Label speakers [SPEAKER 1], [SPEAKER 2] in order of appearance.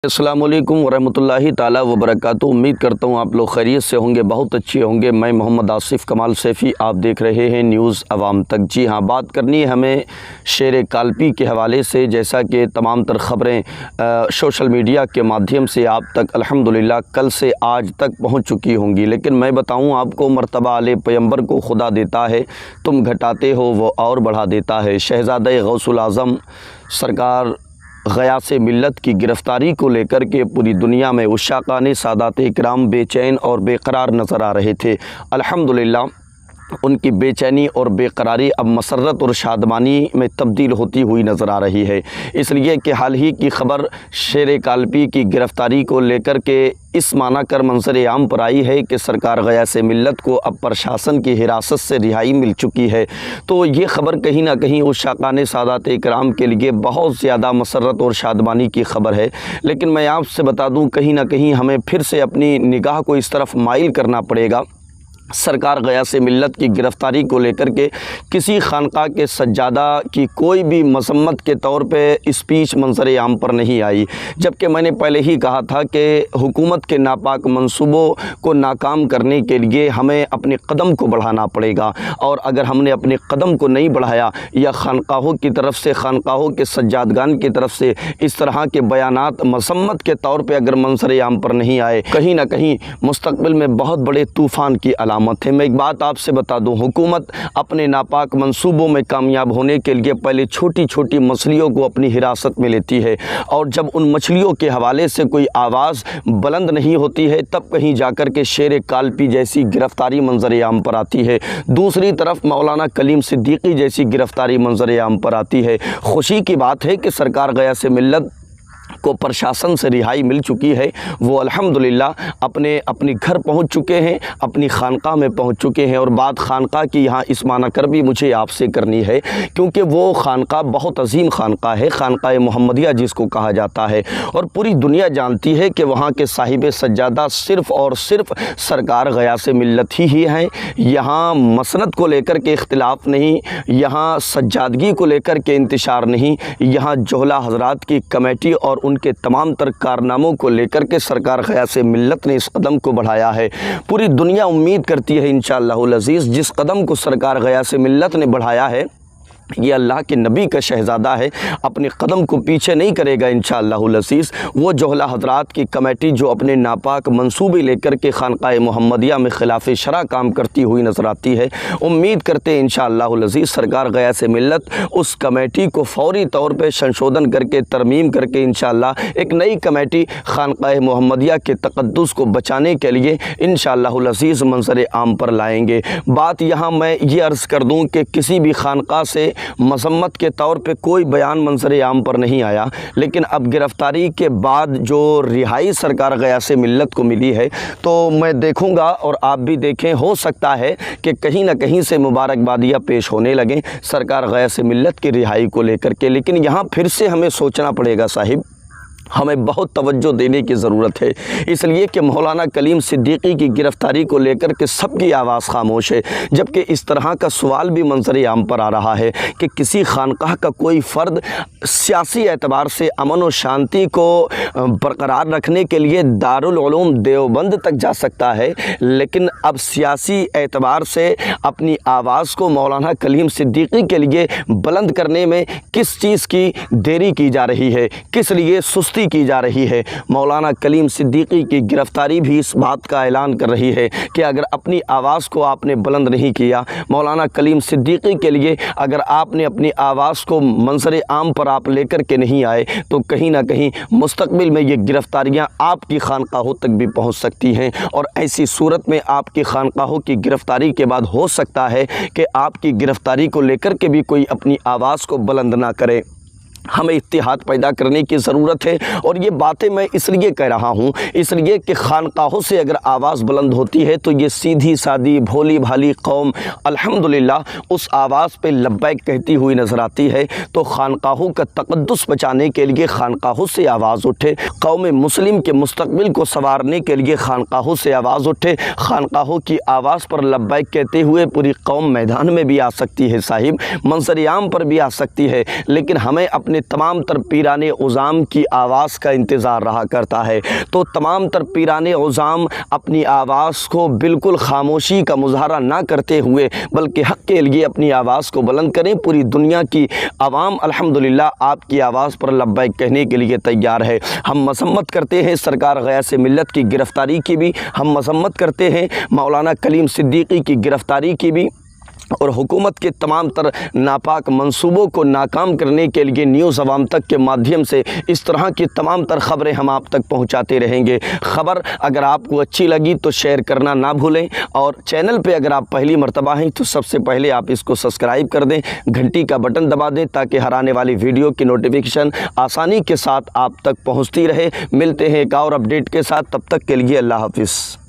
[SPEAKER 1] अस्सलाम वालेकुम वरहमतुल्लाहि ताला वबरकातुहू। उम्मीद करता हूँ आप लोग खैरियत से होंगे, बहुत अच्छे होंगे। मैं मोहम्मद आसिफ कमाल सैफ़ी, आप देख रहे हैं न्यूज़ अवाम तक। जी हाँ, बात करनी है हमें शेर काल्पी के हवाले से। जैसा कि तमाम तर ख़बरें सोशल मीडिया के माध्यम से आप तक अल्हम्दुलिल्लाह कल से आज तक पहुँच चुकी होंगी, लेकिन मैं बताऊँ आपको, मर्तबा आले पैगंबर को खुदा देता है, तुम घटाते हो वो और बढ़ा देता है। शहज़ादा गौसुल आज़म सरकार ग़यास मिल्लत की गिरफ़्तारी को लेकर के पूरी दुनिया में उश्शाक़ान सादात इकराम बेचैन और बेकरार नज़र आ रहे थे। अल्हम्दुलिल्लाह उनकी बेचैनी और बेकरारी अब मसरत और शादमानी में तब्दील होती हुई नज़र आ रही है। इसलिए कि हाल ही की ख़बर शेर काल्पी की गिरफ़्तारी को लेकर के इस माना कर मंजर आम पर आई है कि सरकार ग़यास मिल्लत को अब प्रशासन की हिरासत से रिहाई मिल चुकी है। तो ये ख़बर कहीं ना कहीं उश्शाक़ान सादात इकराम के लिए बहुत ज़्यादा मसरत और शादमानी की ख़बर है। लेकिन मैं आपसे बता दूं, कहीं ना कहीं हमें फिर से अपनी निगाह को इस तरफ माइल करना पड़ेगा। सरकार ग़यास मिल्लत की गिरफ़्तारी को लेकर के किसी खानका के सज्जादा की कोई भी मसम्मत के तौर पे स्पीच मंजर आम पर नहीं आई, जबकि मैंने पहले ही कहा था कि हुकूमत के नापाक मंसूबों को नाकाम करने के लिए हमें अपने कदम को बढ़ाना पड़ेगा। और अगर हमने अपने कदम को नहीं बढ़ाया या खानकाहों की तरफ से, खानकाहों के सज्जादगान की तरफ से इस तरह के बयानात मसम्मत के तौर पर अगर मंजर आम पर नहीं आए, कहीं ना कहीं मुस्तक़बिल में बहुत बड़े तूफ़ान की अलामत है। मैं एक बात आपसे बता दूं, हुकूमत अपने नापाक मंसूबों में कामयाब होने के लिए पहले छोटी छोटी मछलियों को अपनी हिरासत में लेती है, और जब उन मछलियों के हवाले से कोई आवाज़ बुलंद नहीं होती है, तब कहीं जाकर के शेर काल्पी जैसी गिरफ़्तारी मंजर आम पर आती है। दूसरी तरफ मौलाना कलीम सिद्दीकी जैसी गिरफ़्तारी मंजर आम पर आती है। खुशी की बात है कि सरकार ग़यास मिल्लत को प्रशासन से रिहाई मिल चुकी है। वो अल्हम्दुलिल्लाह अपने घर पहुंच चुके हैं, अपनी खानका में पहुंच चुके हैं। और बात खानका की यहाँ इस माना कर भी मुझे आपसे करनी है, क्योंकि वो खानका बहुत अजीम खानका है, खानका मोहम्मदिया जिसको कहा जाता है। और पूरी दुनिया जानती है कि वहाँ के साहिब सज्जादा सिर्फ़ और सिर्फ सरकार ग़यास मिल्लत ही हैं। यहाँ मसनद को लेकर के इख्तिलाफ़ नहीं, यहाँ सज्जादगी को लेकर के इंतशार नहीं, यहाँ जोहला हज़रात की कमेटी और उनके तमाम तर कारनामों को लेकर के सरकार ग़यास मिल्लत ने इस कदम को बढ़ाया है। पूरी दुनिया उम्मीद करती है इंशाअल्लाहुल अज़ीज़, जिस कदम को सरकार ग़यास मिल्लत ने बढ़ाया है, ये अल्लाह के नबी का शहज़ादा है, अपने कदम को पीछे नहीं करेगा इंशाअल्लाहुल अज़ीज़। वो जोहला हज़रात की कमेटी जो अपने नापाक मंसूबे लेकर के खानका मोहम्मदिया में ख़िलाफ़ शरअ काम करती हुई नज़र आती है, उम्मीद करते हैं इंशाअल्लाहुल अज़ीज़ सरकार ग़यास मिल्लत उस कमेटी को फ़ौरी तौर पर संशोधन करके, तरमीम करके इंशाअल्लाह एक नई कमेटी खानका मोहम्मदिया के तक़द्दुस को बचाने के लिए इंशाअल्लाहुल अज़ीज़ मंज़र आम पर लाएँगे। बात यहाँ मैं ये अर्ज़ कर दूँ कि किसी भी खानका से मसम्मत के तौर पे कोई बयान मंजर आम पर नहीं आया, लेकिन अब गिरफ़्तारी के बाद जो रिहाई सरकार ग़यास मिल्लत को मिली है, तो मैं देखूंगा और आप भी देखें, हो सकता है कि कहीं ना कहीं से मुबारकबादियाँ पेश होने लगें सरकार ग़यास मिल्लत की रिहाई को लेकर के। लेकिन यहाँ फिर से हमें सोचना पड़ेगा साहिब, हमें बहुत तवज्जो देने की ज़रूरत है, इसलिए कि मौलाना कलीम सिद्दीकी की गिरफ़्तारी को लेकर के सबकी आवाज़ खामोश है। जबकि इस तरह का सवाल भी मंजर आम पर आ रहा है कि किसी खानकाह का कोई फ़र्द सियासी एतबार से अमन और शांति को बरकरार रखने के लिए दारुल उलूम देवबंद तक जा सकता है, लेकिन अब सियासी एतबार से अपनी आवाज़ को मौलाना कलीम सिद्दीकी के लिए बुलंद करने में किस चीज़ की देरी की जा रही है, किस लिए सुस्ती की जा रही है। मौलाना कलीम सिद्दीकी की गिरफ़्तारी भी इस बात का ऐलान कर रही है कि अगर अपनी आवाज़ को आपने बुलंद नहीं किया, मौलाना कलीम सिद्दीकी के लिए अगर आपने अपनी आवाज़ को मंजर आम पर आप लेकर के नहीं आए, तो कहीं ना कहीं मुस्तक़बिल में ये गिरफ़्तारियाँ आपकी खानकाहों तक भी पहुँच सकती हैं। और ऐसी सूरत में आपकी खानकाहों की गिरफ़्तारी के बाद हो सकता है कि आपकी गिरफ़्तारी को लेकर के भी कोई अपनी आवाज़ को बुलंद ना करे। हमें इत्तेहाद पैदा करने की ज़रूरत है। और ये बातें मैं इसलिए कह रहा हूँ, इसलिए कि खानकाहों से अगर आवाज़ बुलंद होती है तो ये सीधी सादी भोली भाली कौम अल्हम्दुलिल्लाह उस आवाज़ पे लब्बैक कहती हुई नज़र आती है। तो खानकाहों का तक़द्दुस बचाने के लिए खानकाहों से आवाज़ उठे, कौम मुस्लिम के मुस्तक़बिल को संवारने के लिए खानकाहों से आवाज़ उठे। खानकाहों की आवाज़ पर लब्बैक कहते हुए पूरी कौम मैदान में भी आ सकती है साहिब, मंज़र आम पर भी आ सकती है। लेकिन हमें अपने میں تمام تر پیران عظام کی آواز کا انتظار رہا کرتا ہے۔ تو تمام تر پیران عظام اپنی آواز کو بالکل خاموشی کا مظاہرہ نہ کرتے ہوئے بلکہ حق کے لیے اپنی آواز کو بلند کریں۔ پوری دنیا کی عوام الحمدللہ آپ کی آواز پر لبیک کہنے کے لیے تیار ہے۔ ہم مذمت کرتے ہیں سرکار غیاث ملت کی گرفتاری کی بھی، ہم مذمت کرتے ہیں مولانا کلیم صدیقی کی گرفتاری کی بھی، اور حکومت کے تمام تر ناپاک منصوبوں کو ناکام کرنے کے لیے نیوز عوام تک کے مادھیم سے اس طرح کی تمام تر خبریں ہم آپ تک پہنچاتے رہیں گے۔ خبر اگر آپ کو اچھی لگی تو شیئر کرنا نہ بھولیں، اور چینل پہ اگر آپ پہلی مرتبہ ہیں تو سب سے پہلے آپ اس کو سبسکرائب کر دیں، گھنٹی کا بٹن دبا دیں تاکہ ہر آنے والی ویڈیو کی نوٹیفیکیشن آسانی کے ساتھ آپ تک پہنچتی رہے۔ ملتے ہیں ایک اور اپڈیٹ کے ساتھ، تب تک کے لیے اللہ حافظ۔